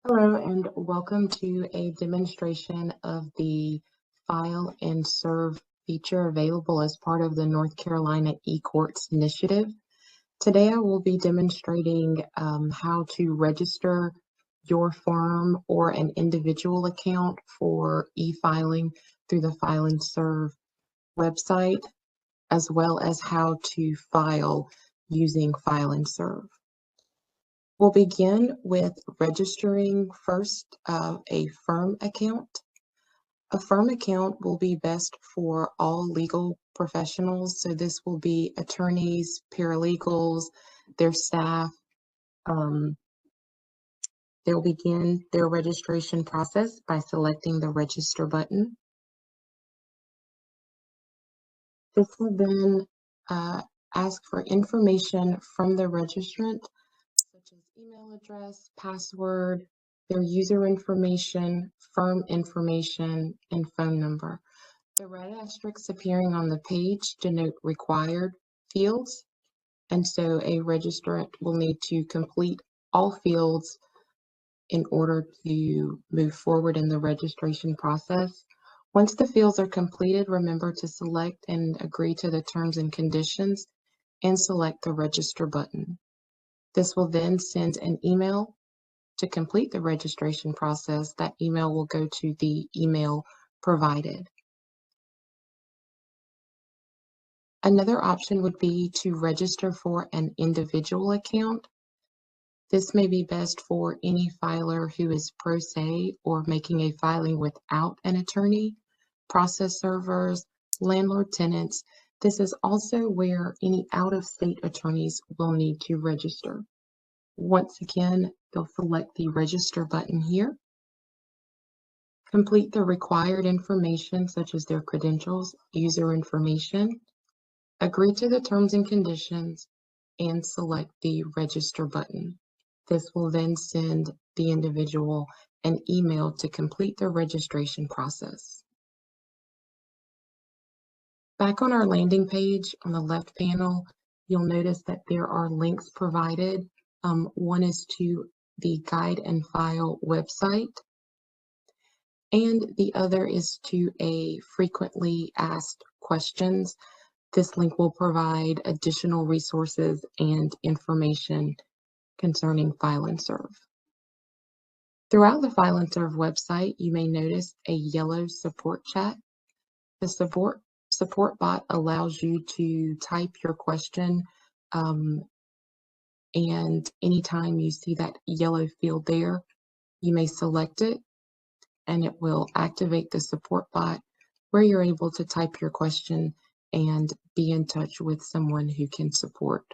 Hello and welcome to a demonstration of the File and Serve feature available as part of the North Carolina eCourts initiative. Today I will be demonstrating how to register your firm or an individual account for e-filing through the File and Serve website, as well as how to file using File and Serve. We'll begin with registering first a firm account. A firm account will be best for all legal professionals. So this will be attorneys, paralegals, their staff. They'll begin their registration process by selecting the register button. This will then ask for information from the registrant, such as email address, password, their user information, firm information, and phone number. The red asterisks appearing on the page denote required fields, and so a registrant will need to complete all fields in order to move forward in the registration process. Once the fields are completed, remember to select and agree to the terms and conditions and select the register button. This will then send an email to complete the registration process. That email will go to the email provided. Another option would be to register for an individual account. This may be best for any filer who is pro se or making a filing without an attorney, process servers, landlord tenants. This is also where any out-of-state attorneys will need to register. Once again, they'll select the register button here. Complete the required information such as their credentials, user information, agree to the terms and conditions, and select the register button. This will then send the individual an email to complete the registration process. Back on our landing page on the left panel, you'll notice that there are links provided. One is to the Guide and File website, and the other is to a frequently asked questions. This link will provide additional resources and information concerning File and Serve. Throughout the File and Serve website, you may notice a yellow support chat. The support bot allows you to type your question, and anytime you see that yellow field there, you may select it, and it will activate the support bot where you're able to type your question and be in touch with someone who can support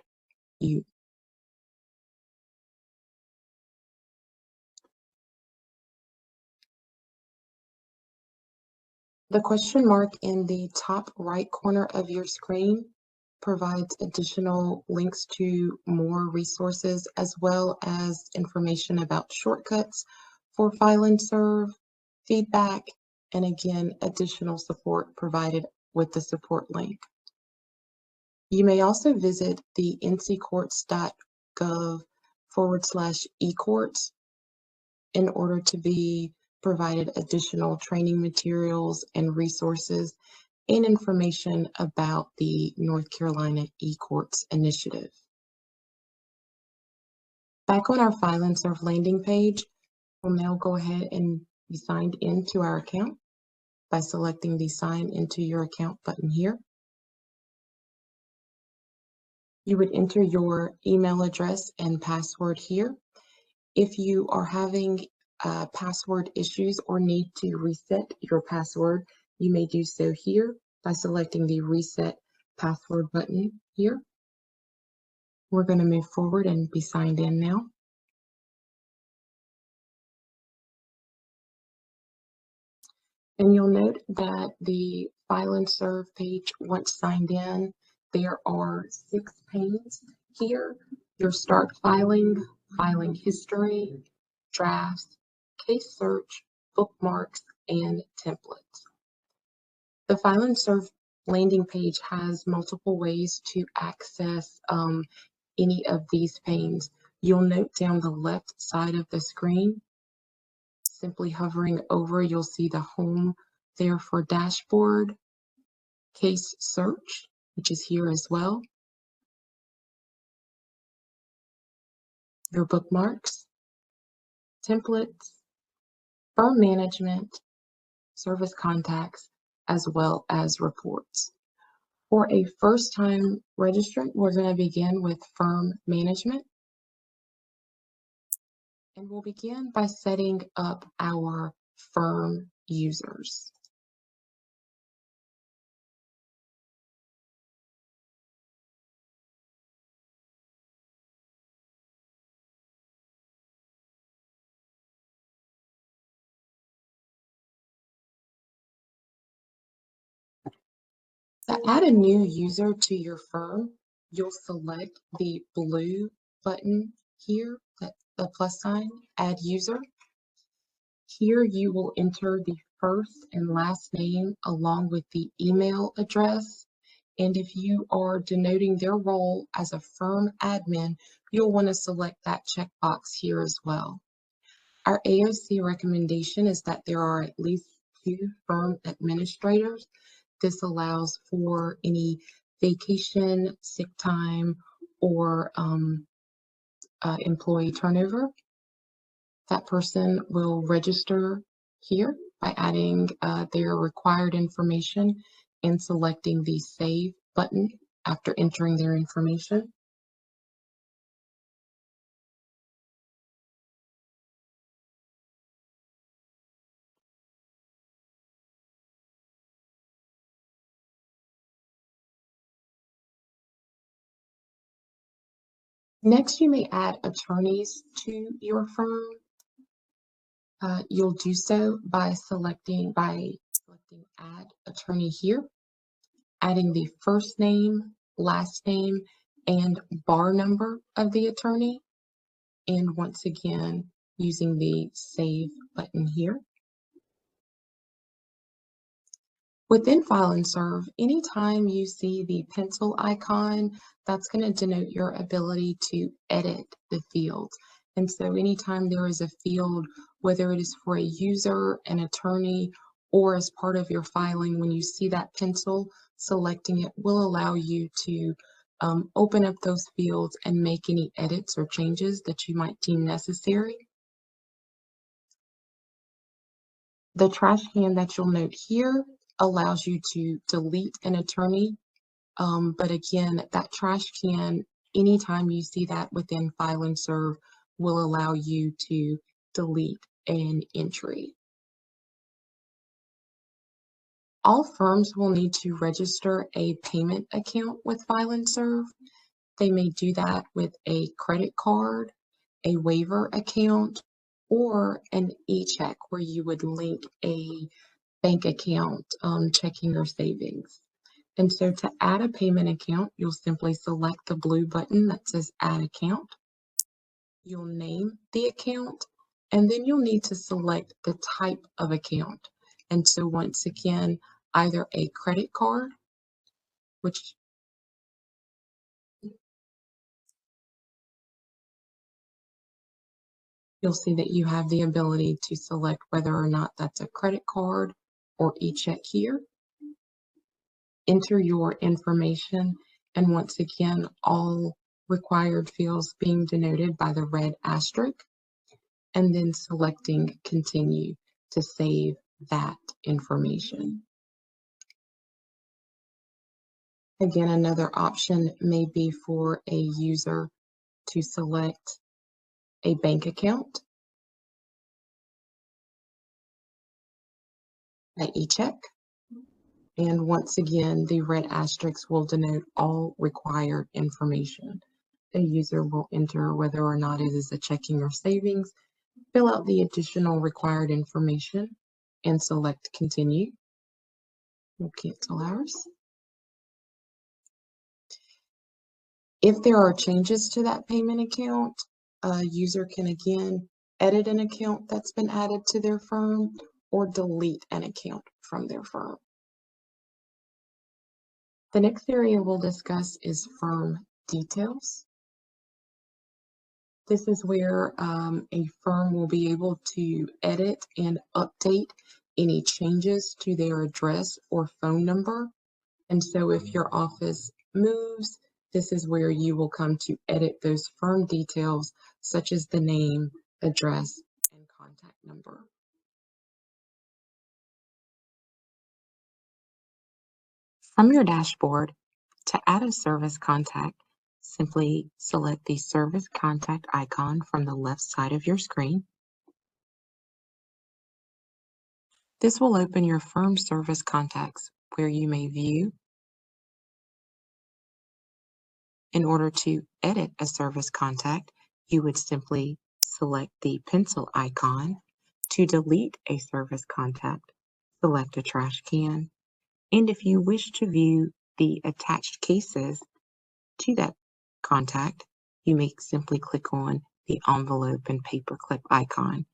you. The question mark in the top right corner of your screen provides additional links to more resources as well as information about shortcuts for File and Serve, feedback, and again, additional support provided with the support link. You may also visit the NCcourts.gov /eCourts in order to be provided additional training materials and resources and information about the North Carolina eCourts initiative. Back on our File and Serve landing page, we'll now go ahead and be signed into our account by selecting the Sign into your account button here. You would enter your email address and password here. If you are having password issues or need to reset your password, you may do so here by selecting the Reset Password button here. We're going to move forward and be signed in now. And you'll note that the File and Serve page, once signed in, there are 6 panes here. Your Start Filing, Filing History, Drafts, Case Search, Bookmarks, and Templates. The File and Serve landing page has multiple ways to access any of these panes. You'll note down the left side of the screen, Simply hovering over, you'll see the home there for dashboard, case search, which is here as well, your bookmarks, templates, firm management, service contacts, as well as reports. For a first-time registrant, we're going to begin with firm management. And we'll begin by setting up our firm users. To add a new user to your firm, you'll select the blue button here, the plus sign, Add User. Here you will enter the first and last name along with the email address. And if you are denoting their role as a firm admin, you'll want to select that checkbox here as well. Our AOC recommendation is that there are at least 2 firm administrators. This allows for any vacation, sick time, or employee turnover. That person will register here by adding their required information and selecting the Save button after entering their information. Next, you may add attorneys to your firm. You'll do so by selecting Add Attorney here, adding the first name, last name, and bar number of the attorney, and once again, using the Save button here. Within File and Serve, anytime you see the pencil icon, that's going to denote your ability to edit the fields. And so anytime there is a field, whether it is for a user, an attorney, or as part of your filing, when you see that pencil, selecting it will allow you to open up those fields and make any edits or changes that you might deem necessary. The trash can that you'll note here allows you to delete an attorney. But again, that trash can, anytime you see that within File and Serve, will allow you to delete an entry. All firms will need to register a payment account with File and Serve. They may do that with a credit card, a waiver account, or an e-check where you would link a bank account, checking or savings. And so to add a payment account, you'll simply select the blue button that says Add Account. You'll name the account, and then you'll need to select the type of account. And so once again, either a credit card, which you'll see that you have the ability to select whether or not that's a credit card or e-check here. Enter your information, and once again, all required fields being denoted by the red asterisk, and then selecting Continue to save that information. Again, another option may be for a user to select a bank account, an e-check, and once again, the red asterisk will denote all required information. The user will enter whether or not it is a checking or savings, fill out the additional required information, and select Continue. We'll cancel ours. If there are changes to that payment account, a user can again edit an account that's been added to their firm or delete an account from their firm. The next area we'll discuss is firm details. This is where a firm will be able to edit and update any changes to their address or phone number. And so if your office moves, this is where you will come to edit those firm details, such as the name, address, and contact number. From your dashboard, to add a service contact, simply select the service contact icon from the left side of your screen. This will open your firm service contacts where you may view. In order to edit a service contact, you would simply select the pencil icon. To delete a service contact, select a trash can. And if you wish to view the attached cases to that contact, you may simply click on the envelope and paperclip icon.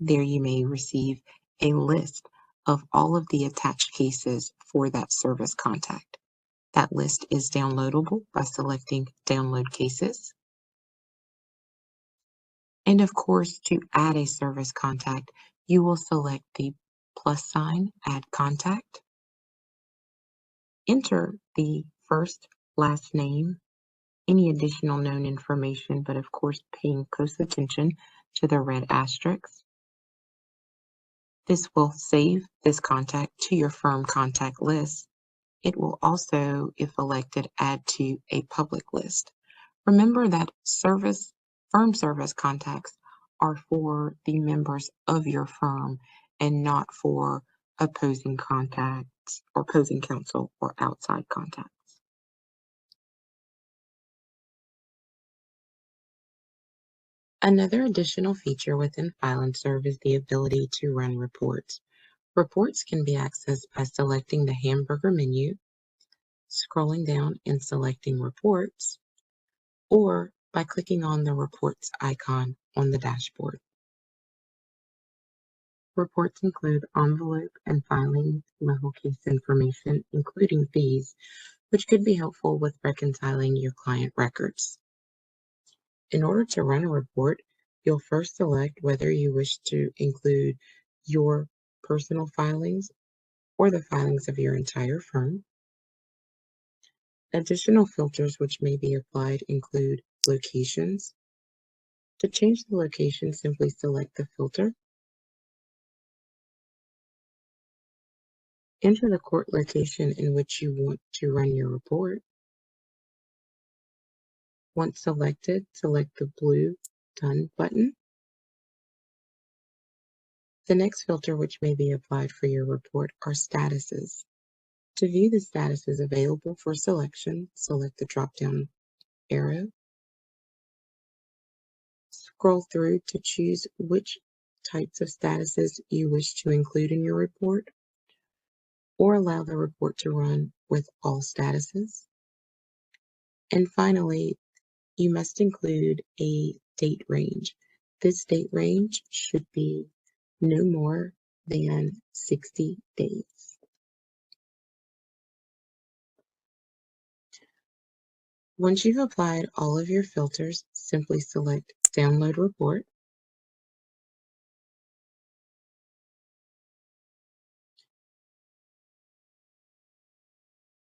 There you may receive a list of all of the attached cases for that service contact. That list is downloadable by selecting Download Cases. And of course, to add a service contact, you will select the plus sign, Add Contact. Enter the first, last name, any additional known information, but of course paying close attention to the red asterisks. This will save this contact to your firm contact list. It will also, if elected, add to a public list. Remember that firm service contacts are for the members of your firm and not for opposing contacts or opposing counsel or outside contacts. Another additional feature within File and Serve is the ability to run reports. Reports can be accessed by selecting the hamburger menu, scrolling down and selecting Reports, or by clicking on the Reports icon on the dashboard. Reports include envelope and filing level case information, including fees, which could be helpful with reconciling your client records. In order to run a report, you'll first select whether you wish to include your personal filings or the filings of your entire firm. Additional filters which may be applied include locations. To change the location, simply select the filter. Enter the court location in which you want to run your report. Once selected, select the blue Done button. The next filter which may be applied for your report are statuses. To view the statuses available for selection, select the drop-down arrow. Scroll through to choose which types of statuses you wish to include in your report, or allow the report to run with all statuses. And finally, you must include a date range. This date range should be no more than 60 days. Once you've applied all of your filters, simply select Download Report.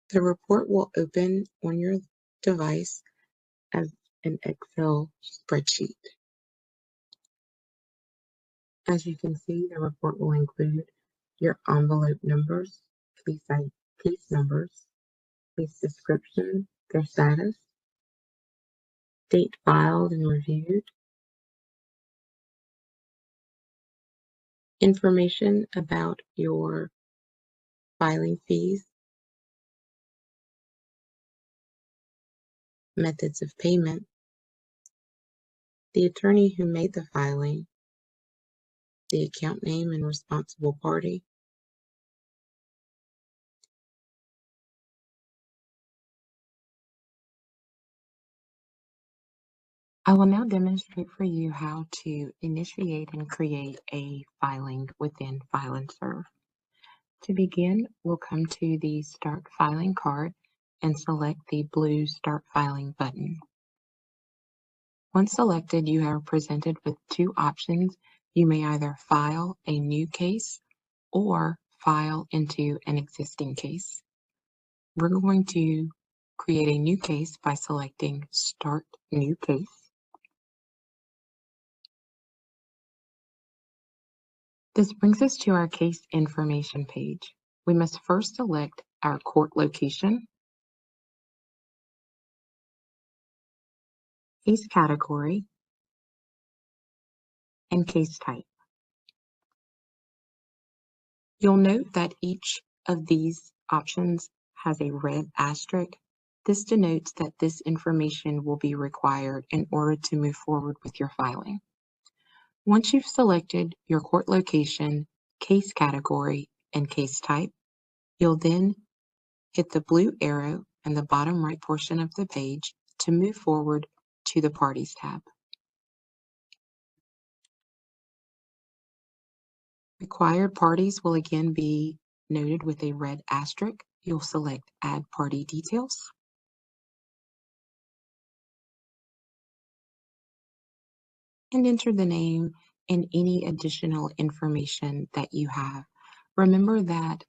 The report will open on your device as an Excel spreadsheet. As you can see, the report will include your envelope numbers, case numbers, case description, their status, date filed and reviewed, information about your filing fees, methods of payment, the attorney who made the filing, the account name and responsible party, I will now demonstrate for you how to initiate and create a filing within File and Serve. To begin, we'll come to the Start Filing card and select the blue Start Filing button. Once selected, you are presented with two options. You may either file a new case or file into an existing case. We're going to create a new case by selecting Start New Case. This brings us to our case information page. We must first select our court location, case category, and case type. You'll note that each of these options has a red asterisk. This denotes that this information will be required in order to move forward with your filing. Once you've selected your court location, case category, and case type, you'll then hit the blue arrow in the bottom right portion of the page to move forward to the Parties tab. Required parties will again be noted with a red asterisk. You'll select Add Party Details. And enter the name and any additional information that you have. Remember that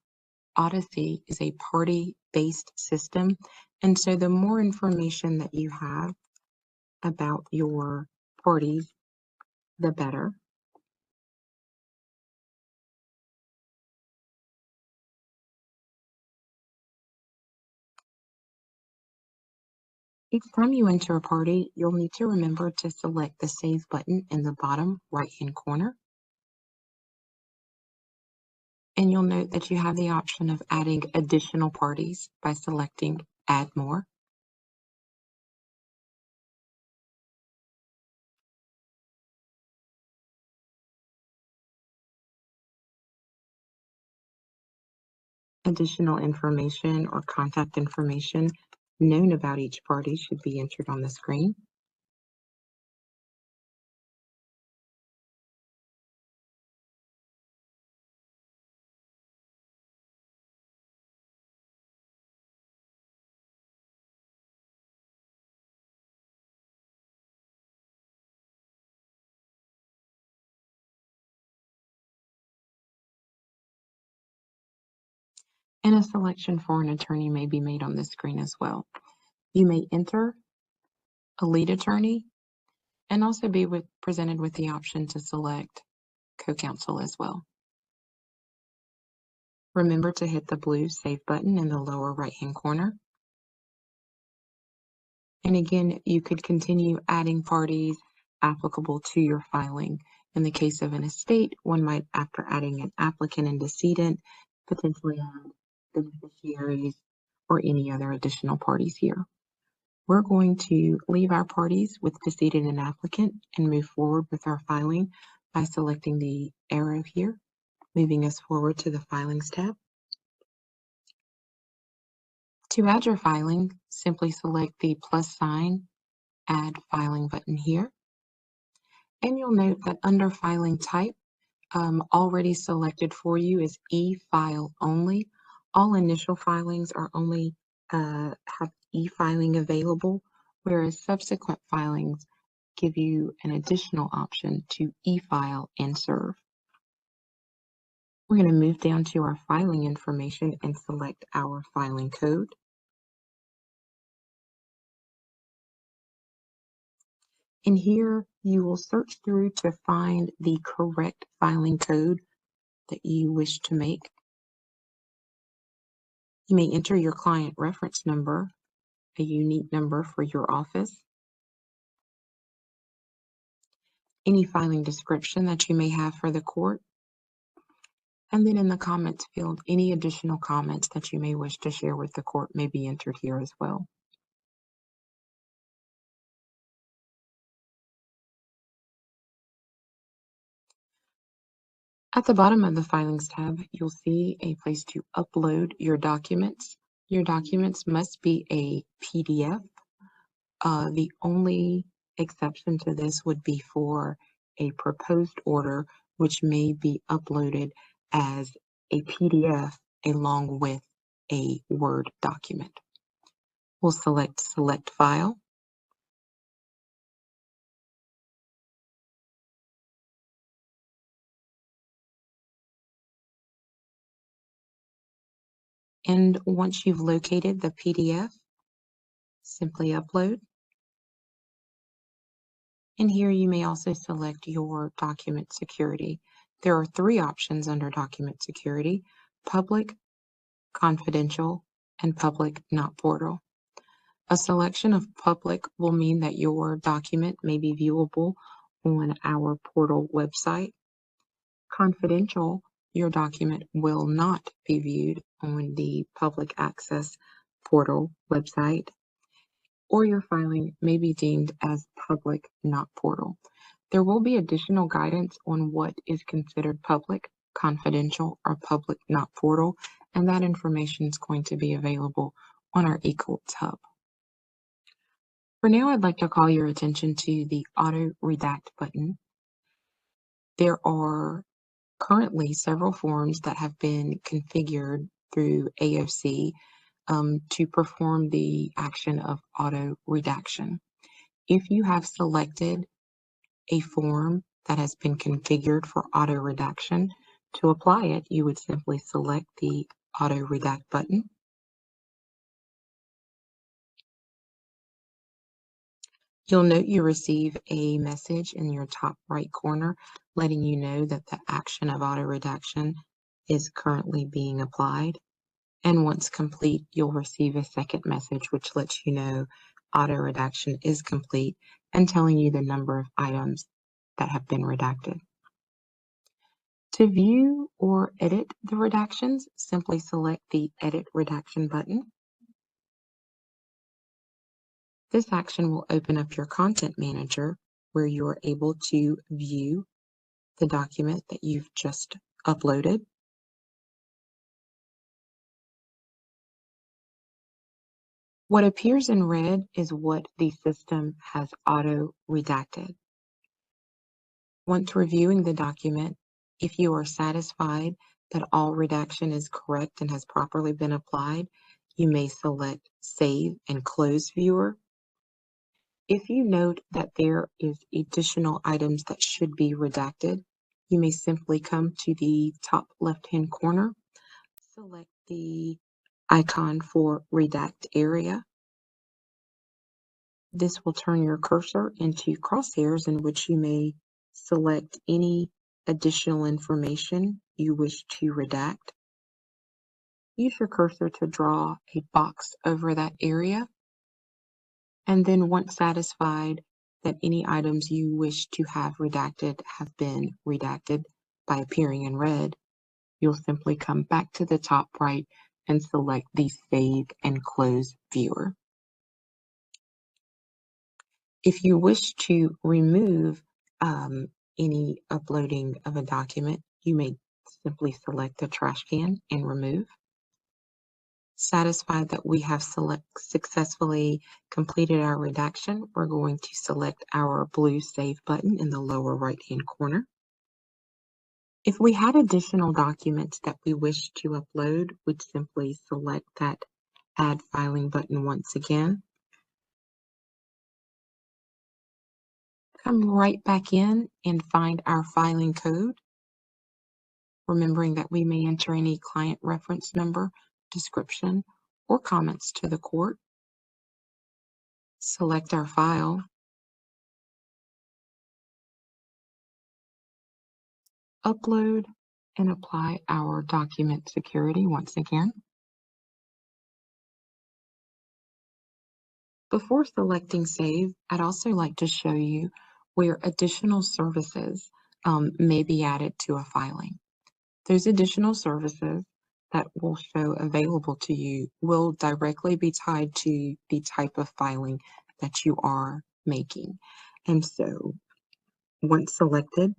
Odyssey is a party-based system, and so the more information that you have about your parties, the better. Each time you enter a party, you'll need to remember to select the Save button in the bottom right-hand corner. And you'll note that you have the option of adding additional parties by selecting Add More. Additional information or contact information known about each party should be entered on the screen. And a selection for an attorney may be made on the screen as well. You may enter a lead attorney and also be presented with the option to select co-counsel as well. Remember to hit the blue Save button in the lower right-hand corner. And again, you could continue adding parties applicable to your filing. In the case of an estate, one might, after adding an applicant and decedent, potentially add beneficiaries or any other additional parties here. We're going to leave our parties with decedent and applicant and move forward with our filing by selecting the arrow here, moving us forward to the Filings tab. To add your filing, simply select the plus sign, Add Filing button here. And you'll note that under Filing Type, already selected for you is eFile only. All initial filings are only have eFiling available, whereas subsequent filings give you an additional option to eFile and serve. We're going to move down to our filing information and select our filing code. And here you will search through to find the correct filing code that you wish to make. You may enter your client reference number, a unique number for your office, any filing description that you may have for the court, and then in the comments field, any additional comments that you may wish to share with the court may be entered here as well. At the bottom of the Filings tab, you'll see a place to upload your documents. Your documents must be a PDF. The only exception to this would be for a proposed order, which may be uploaded as a PDF along with a Word document. We'll select File. And once you've located the PDF, simply upload. And here you may also select your document security. There are 3 options under document security: public, confidential, and public not portal. A selection of public will mean that your document may be viewable on our portal website. Confidential, your document will not be viewed on the public access portal website, or your filing may be deemed as public not portal. There will be additional guidance on what is considered public, confidential, or public not portal, and that information is going to be available on our eCourts hub. For now, I'd like to call your attention to the Auto Redact button. There are currently several forms that have been configured through AOC to perform the action of auto redaction. If you have selected a form that has been configured for auto redaction, to apply it, you would simply select the Auto Redact button. You'll note you receive a message in your top right corner letting you know that the action of auto redaction is currently being applied. And once complete, you'll receive a second message which lets you know auto redaction is complete and telling you the number of items that have been redacted. To view or edit the redactions, simply select the Edit Redaction button. This action will open up your Content Manager where you are able to view the document that you've just uploaded. What appears in red is what the system has auto-redacted. Once reviewing the document, if you are satisfied that all redaction is correct and has properly been applied, you may select Save and Close Viewer. If you note that there is additional items that should be redacted, you may simply come to the top left-hand corner, select the icon for Redact Area. This will turn your cursor into crosshairs in which you may select any additional information you wish to redact. Use your cursor to draw a box over that area. And then once satisfied that any items you wish to have redacted have been redacted by appearing in red, you'll simply come back to the top right and select the Save and Close Viewer. If you wish to remove any uploading of a document, you may simply select the trash can and remove. Satisfied that we have successfully completed our redaction, we're going to select our blue Save button in the lower right-hand corner. If we had additional documents that we wish to upload, we'd simply select that Add Filing button once again. Come right back in and find our filing code, remembering that we may enter any client reference number, description, or comments to the court. Select our file, upload, and apply our document security once again. Before selecting Save, I'd also like to show you where additional services may be added to a filing. Those additional services that will show available to you will directly be tied to the type of filing that you are making. And so once selected,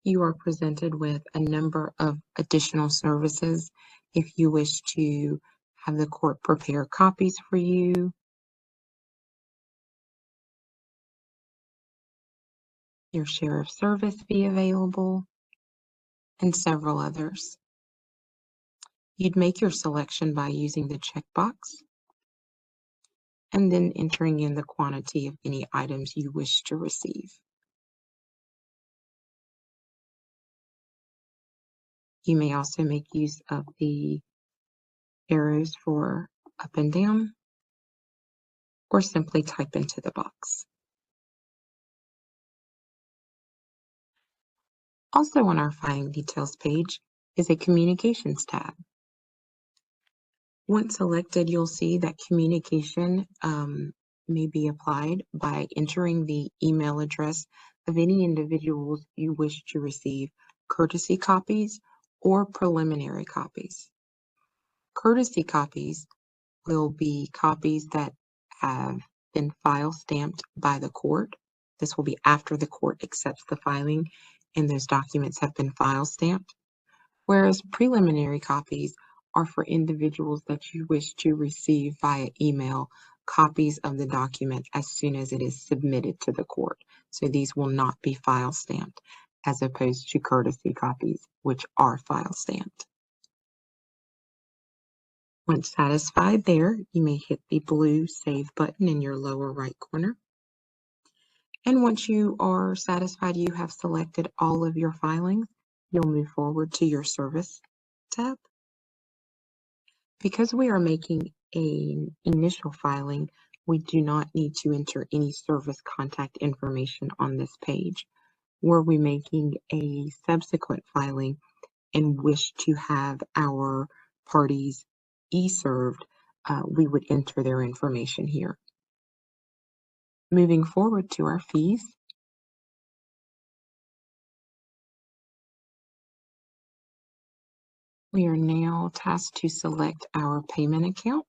you are presented with a number of additional services. If you wish to have the court prepare copies for you, your share of service fee available, and several others. You'd make your selection by using the checkbox and then entering in the quantity of any items you wish to receive. You may also make use of the arrows for up and down, or simply type into the box. Also on our filing details page is a communications tab. Once selected, you'll see that communication may be applied by entering the email address of any individuals you wish to receive courtesy copies or preliminary copies. Courtesy copies will be copies that have been file stamped by the court. This will be after the court accepts the filing and those documents have been file stamped. Whereas preliminary copies are for individuals that you wish to receive via email copies of the document as soon as it is submitted to the court. So these will not be file stamped as opposed to courtesy copies, which are file stamped. Once satisfied there, you may hit the blue Save button in your lower right corner. And once you are satisfied you have selected all of your filings, you'll move forward to your Service tab. Because we are making an initial filing, we do not need to enter any service contact information on this page. Were we making a subsequent filing and wish to have our parties e-served, we would enter their information here. Moving forward to our fees, we are now tasked to select our payment account.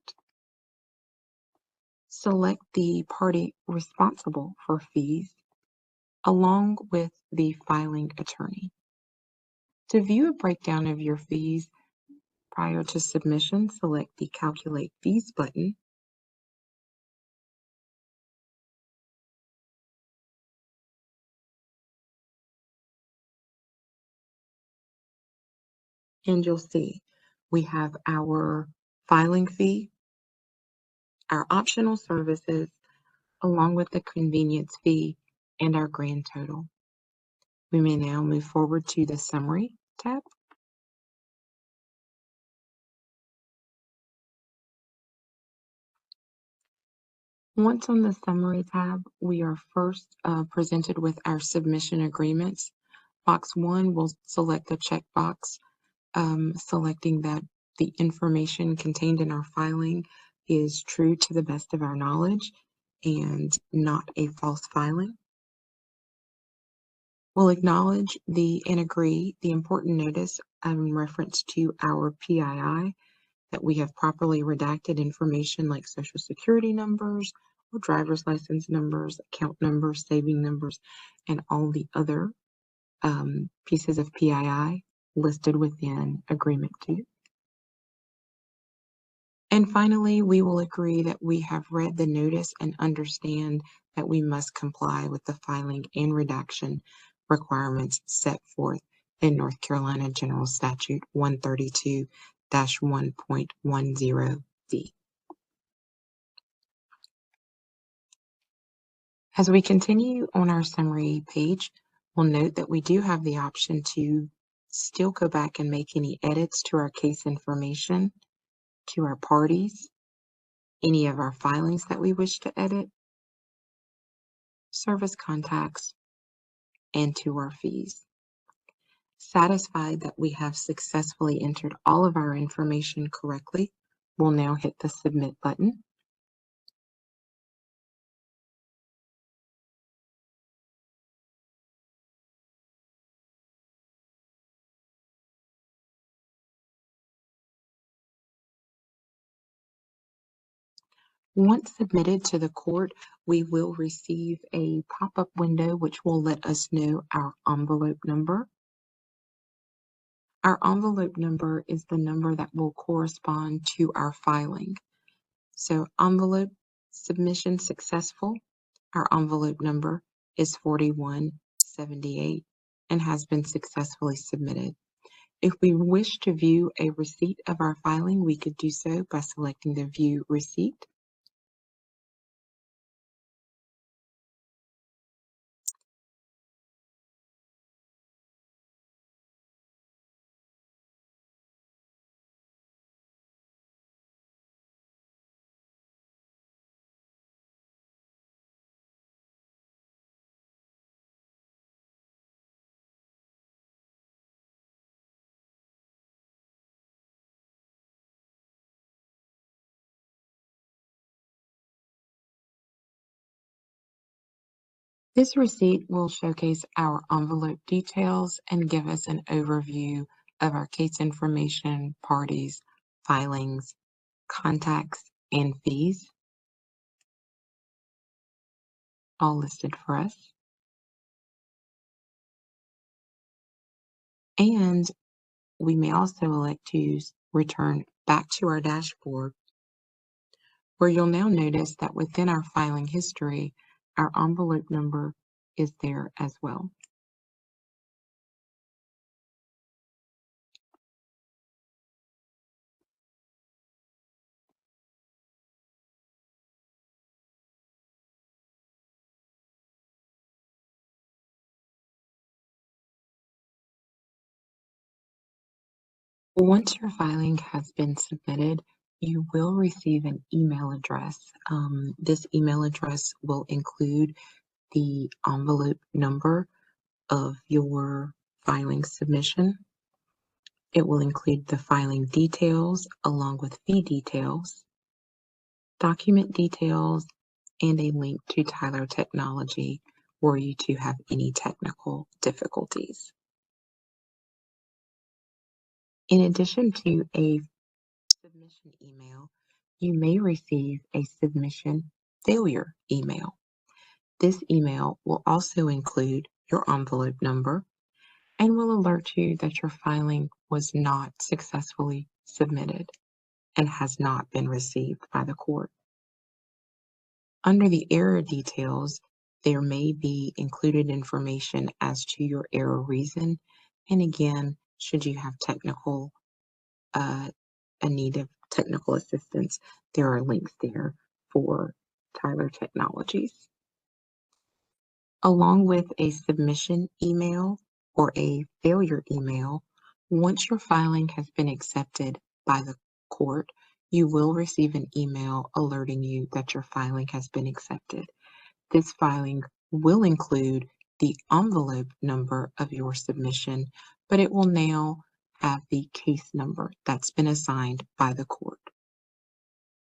Select the party responsible for fees along with the filing attorney. To view a breakdown of your fees prior to submission, select the Calculate Fees button. And you'll see we have our filing fee, our optional services, along with the convenience fee and our grand total. We may now move forward to the Summary tab. Once on the Summary tab, we are first presented with our submission agreements. Box 1 will select the checkbox selecting that the information contained in our filing is true to the best of our knowledge and not a false filing. We'll acknowledge and agree the important notice in reference to our PII that we have properly redacted information like social security numbers or driver's license numbers, account numbers, saving numbers, and all the other pieces of PII listed within Agreement 2. And finally, we will agree that we have read the notice and understand that we must comply with the filing and redaction requirements set forth in North Carolina General Statute 132-1.10D. As we continue on our summary page, we'll note that we do have the option to still go back and make any edits to our case information, to our parties, any of our filings that we wish to edit, service contacts, and to our fees. Satisfied that we have successfully entered all of our information correctly, we'll now hit the Submit button. Once submitted to the court, we will receive a pop-up window which will let us know our envelope number. Our envelope number is the number that will correspond to our filing. So envelope submission successful. Our envelope number is 4178 and has been successfully submitted. If we wish to view a receipt of our filing, we could do so by selecting the View Receipt. This receipt will showcase our envelope details and give us an overview of our case information, parties, filings, contacts, and fees, all listed for us. And we may also elect to return back to our dashboard, where you'll now notice that within our filing history, our envelope number is there as well. Once your filing has been submitted, you will receive an email address. This email address will include the envelope number of your filing submission. It will include the filing details along with fee details, document details, and a link to Tyler Technology were you to have any technical difficulties. In addition to a submission email, you may receive a submission failure email. This email will also include your envelope number and will alert you that your filing was not successfully submitted and has not been received by the court. Under the error details, there may be included information as to your error reason. And again, should you have a need of technical assistance, there are links there for Tyler Technologies. Along with a submission email or a failure email, once your filing has been accepted by the court, you will receive an email alerting you that your filing has been accepted. This filing will include the envelope number of your submission, but it will now have the case number that's been assigned by the court.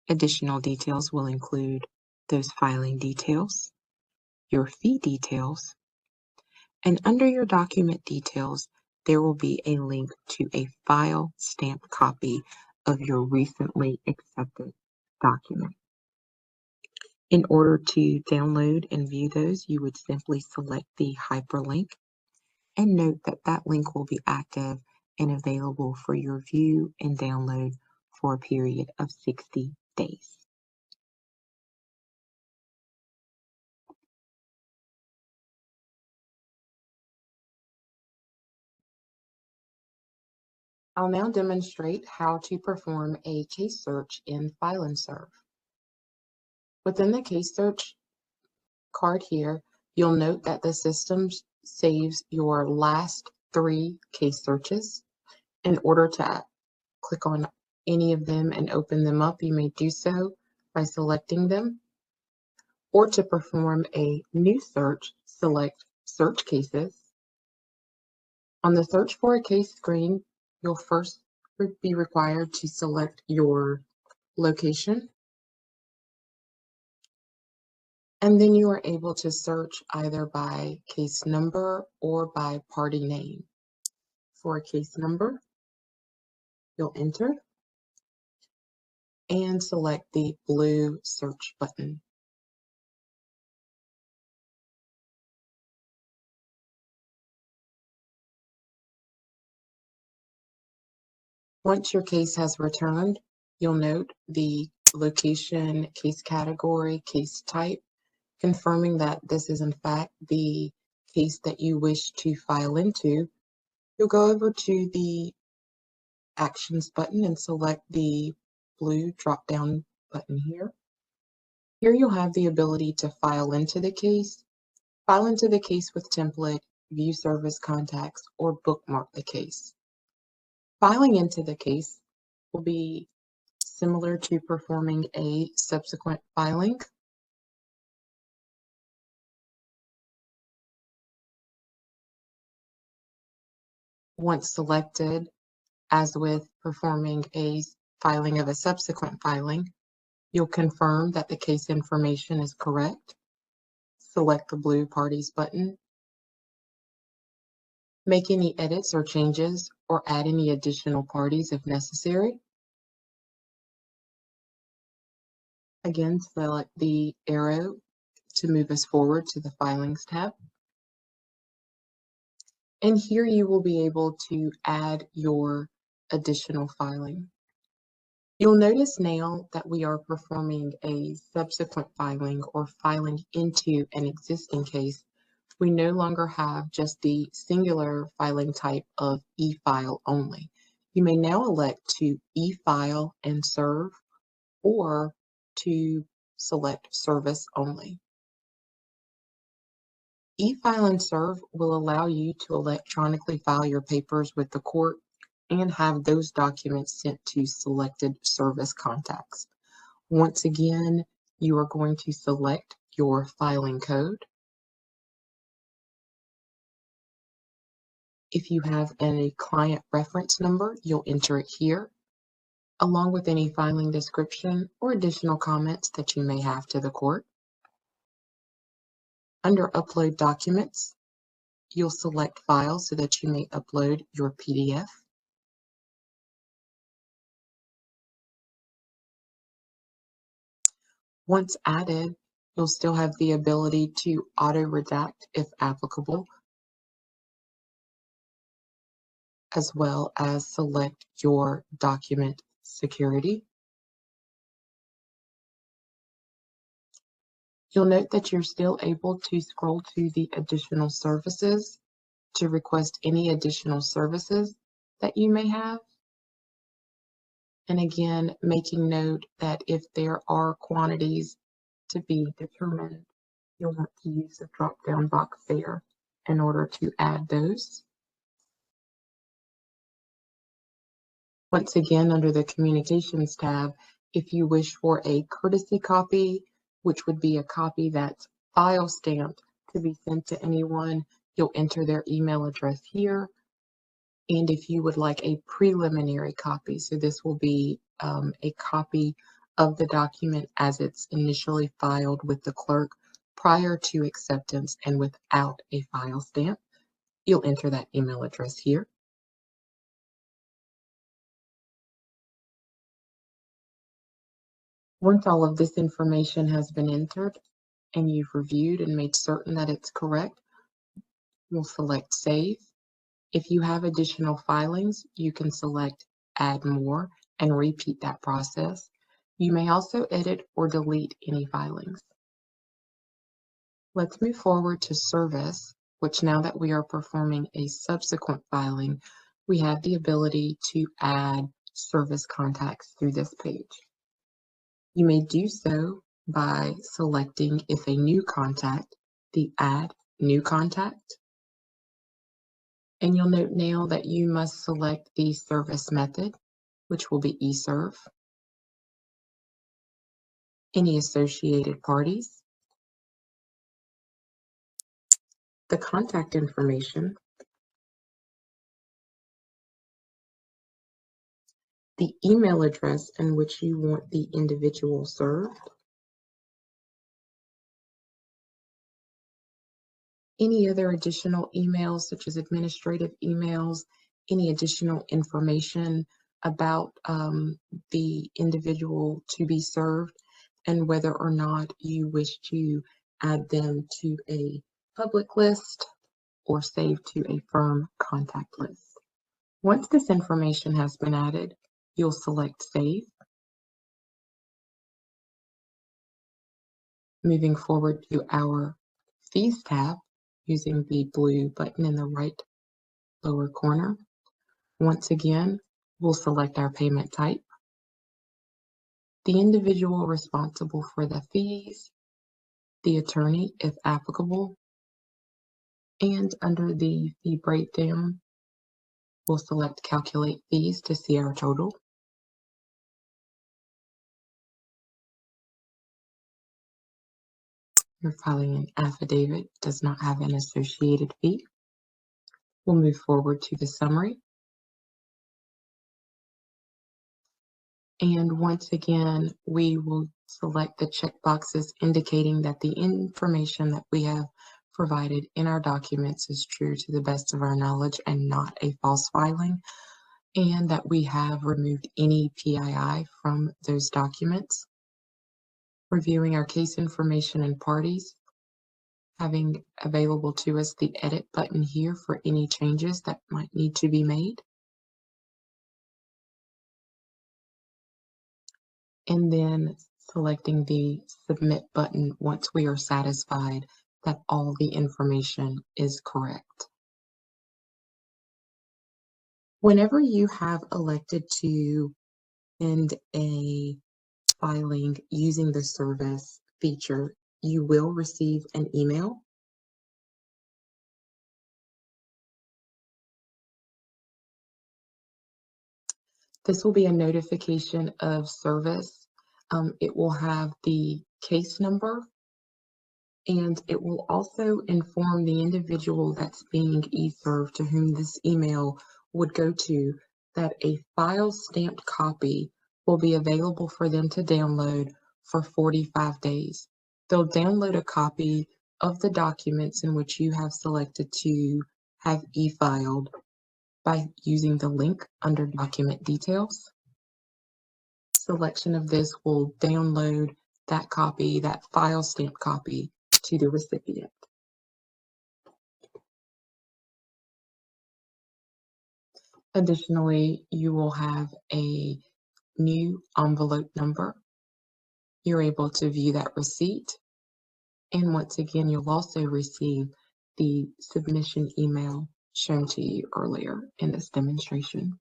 Additional details will include those filing details, your fee details, and under your document details, there will be a link to a file stamped copy of your recently accepted document. In order to download and view those, you would simply select the hyperlink and note that that link will be active and available for your view and download for a period of 60 days. I'll now demonstrate how to perform a case search in File and Serve. Within the case search card here, you'll note that the system saves your last 3 case searches. In order to click on any of them and open them up, you may do so by selecting them. Or to perform a new search, select Search Cases. On the Search for a Case screen, you'll first be required to select your location, and then you are able to search either by case number or by party name. For a case number, you'll enter and select the blue search button. Once your case has returned, you'll note the location, case category, case type, confirming that this is in fact the case that you wish to file into. You'll go over to the Actions button and select the blue drop-down button here. Here you'll have the ability to file into the case with template, view service contacts, or bookmark the case. Filing into the case will be similar to performing a subsequent filing. Once selected, as with performing a filing of a subsequent filing, you'll confirm that the case information is correct, select the blue Parties button. Make any edits or changes or add any additional parties if necessary. Again, select the arrow to move us forward to the Filings tab. And here you will be able to add your additional filing. You'll notice now that we are performing a subsequent filing or filing into an existing case. We no longer have just the singular filing type of e-file only. You may now elect to e-file and serve or to select service only. E-file and serve will allow you to electronically file your papers with the court and have those documents sent to selected service contacts. Once again, you are going to select your filing code. If you have a client reference number, you'll enter it here, along with any filing description or additional comments that you may have to the court. Under Upload Documents, you'll select File so that you may upload your PDF. Once added, you'll still have the ability to auto-redact if applicable, as well as select your document security. You'll note that you're still able to scroll to the additional services to request any additional services that you may have. And again, making note that if there are quantities to be determined, you'll want to use the drop-down box there in order to add those. Once again, under the Communications tab, if you wish for a courtesy copy, which would be a copy that's file stamped to be sent to anyone, you'll enter their email address here. And if you would like a preliminary copy, so this will be a copy of the document as it's initially filed with the clerk prior to acceptance and without a file stamp, you'll enter that email address here. Once all of this information has been entered and you've reviewed and made certain that it's correct, we'll select Save. If you have additional filings, you can select Add More and repeat that process. You may also edit or delete any filings. Let's move forward to Service, which now that we are performing a subsequent filing, we have the ability to add service contacts through this page. You may do so by selecting, if a new contact, the Add New Contact. And you'll note now that you must select the service method, which will be eServe, any associated parties, the contact information, the email address in which you want the individual served, any other additional emails such as administrative emails, any additional information about the individual to be served, and whether or not you wish to add them to a public list or save to a firm contact list. Once this information has been added, you'll select Save. Moving forward to our Fees tab, using the blue button in the right lower corner. Once again, we'll select our payment type, the individual responsible for the fees, the attorney if applicable, and under the fee breakdown, we'll select Calculate Fees to see our total. Your filing an affidavit does not have an associated fee. We'll move forward to the summary. And once again, we will select the checkboxes indicating that the information that we have provided in our documents is true to the best of our knowledge and not a false filing, and that we have removed any PII from those documents. Reviewing our case information and parties, having available to us the edit button here for any changes that might need to be made, and then selecting the submit button once we are satisfied that all the information is correct. Whenever you have elected to end a filing using the service feature, you will receive an email. This will be a notification of service. It will have the case number, and it will also inform the individual that's being e-served to whom this email would go to that a file stamped copy will be available for them to download for 45 days. They'll download a copy of the documents in which you have selected to have e-filed by using the link under document details. Selection of this will download that copy, that file stamp copy, to the recipient. Additionally, you will have a new envelope number. You're able to view that receipt. And once again, you'll also receive the submission email shown to you earlier in this demonstration.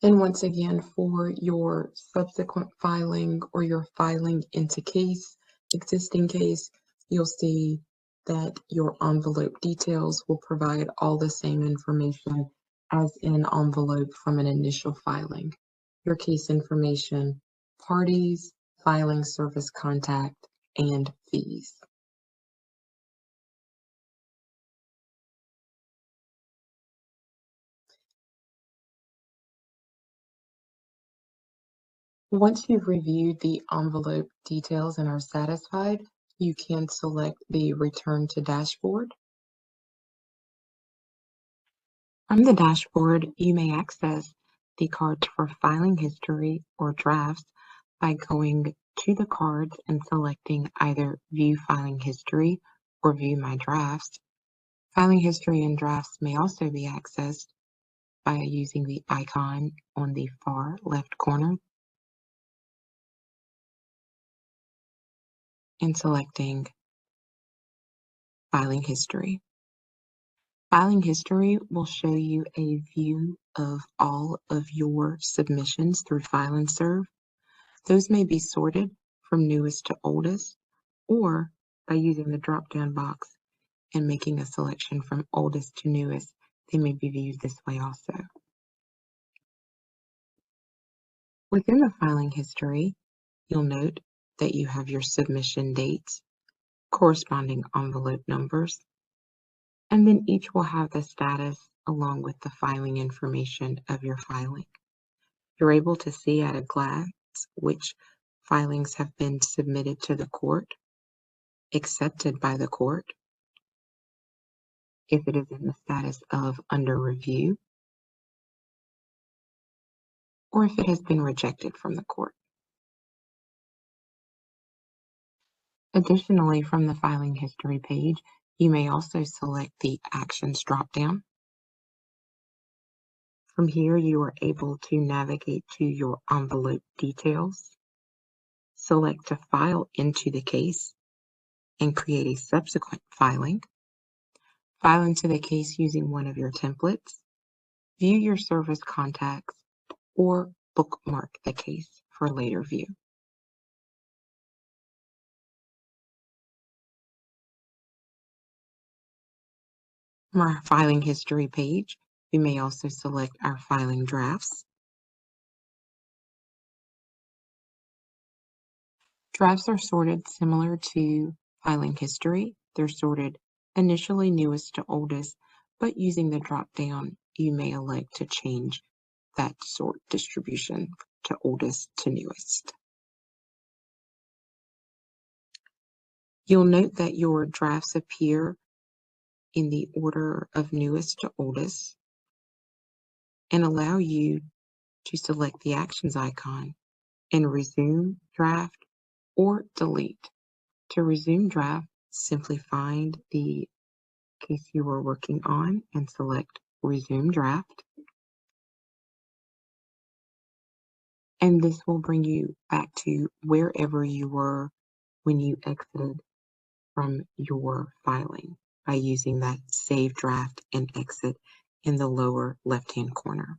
And once again, for your subsequent filing or your filing into existing case, you'll see that your envelope details will provide all the same information as in envelope from an initial filing. Your case information, parties, filing service contact, and fees. Once you've reviewed the envelope details and are satisfied, you can select the Return to Dashboard. From the dashboard, you may access the cards for filing history or drafts by going to the cards and selecting either View Filing History or View My Drafts. Filing history and drafts may also be accessed by using the icon on the far left corner and selecting Filing History. Filing history will show you a view of all of your submissions through File and Serve. Those may be sorted from newest to oldest, or by using the drop-down box and making a selection from oldest to newest, they may be viewed this way also. Within the filing history, you'll note that you have your submission dates, corresponding envelope numbers, and then each will have the status along with the filing information of your filing. You're able to see at a glance which filings have been submitted to the court, accepted by the court, if it is in the status of under review, or if it has been rejected from the court. Additionally, from the filing history page, you may also select the Actions dropdown. From here, you are able to navigate to your envelope details, select to file into the case, and create a subsequent filing. File into the case using one of your templates, view your service contacts, or bookmark the case for later view. From our filing history page, we may also select our filing drafts. Drafts are sorted similar to filing history. They're sorted initially newest to oldest, but using the drop-down, you may elect to change that sort distribution to oldest to newest. You'll note that your drafts appear in the order of newest to oldest and allow you to select the actions icon and resume draft or delete. To resume draft, simply find the case you were working on and select resume draft. And this will bring you back to wherever you were when you exited from your filing by using that save draft and exit in the lower left-hand corner.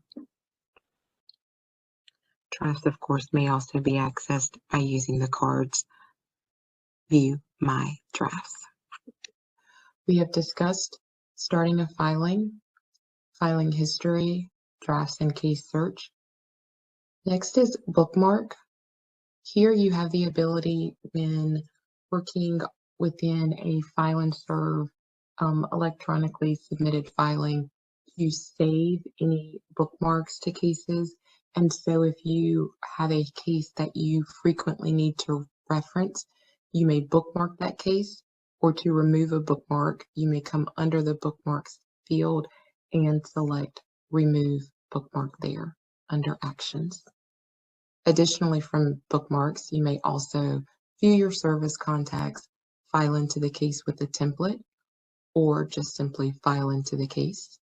Drafts, of course, may also be accessed by using the cards View My Drafts. We have discussed starting a filing, filing history, drafts, and case search. Next is bookmark. Here you have the ability when working within a file and serve electronically submitted filing to save any bookmarks to cases. And so if you have a case that you frequently need to reference, you may bookmark that case, or to remove a bookmark, you may come under the bookmarks field and select remove bookmark there under actions. Additionally, from bookmarks, you may also view your service contacts, file into the case with the template, or just simply file into the case.